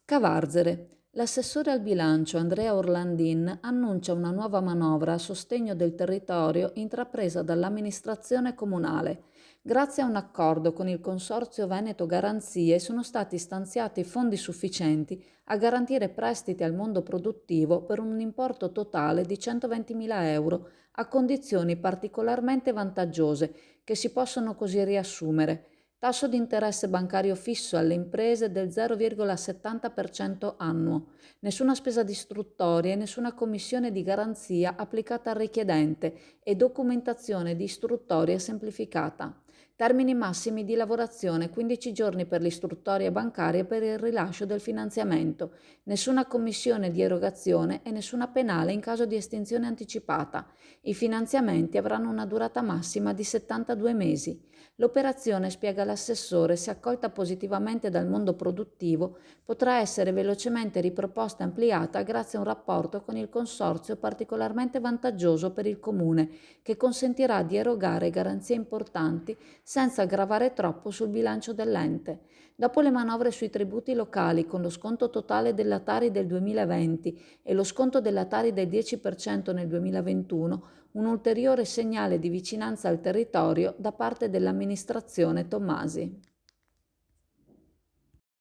Cavarzere. L'assessore al bilancio Andrea Orlandin annuncia una nuova manovra a sostegno del territorio intrapresa dall'amministrazione comunale. Grazie a un accordo con il Consorzio Veneto Garanzie sono stati stanziati fondi sufficienti a garantire prestiti al mondo produttivo per un importo totale di 120.000 euro a condizioni particolarmente vantaggiose che si possono così riassumere. Tasso di interesse bancario fisso alle imprese del 0,70% annuo, nessuna spesa di istruttoria e nessuna commissione di garanzia applicata al richiedente e documentazione di istruttoria semplificata. Termini massimi di lavorazione 15 giorni per l'istruttoria bancaria e per il rilascio del finanziamento, nessuna commissione di erogazione e nessuna penale in caso di estinzione anticipata. I finanziamenti avranno una durata massima di 72 mesi. L'operazione, spiega l'assessore, se accolta positivamente dal mondo produttivo, potrà essere velocemente riproposta e ampliata grazie a un rapporto con il consorzio particolarmente vantaggioso per il Comune, che consentirà di erogare garanzie importanti senza gravare troppo sul bilancio dell'ente. Dopo le manovre sui tributi locali, con lo sconto totale della Tari del 2020 e lo sconto della Tari del 10% nel 2021, un ulteriore segnale di vicinanza al territorio da parte dell'amministrazione Tommasi.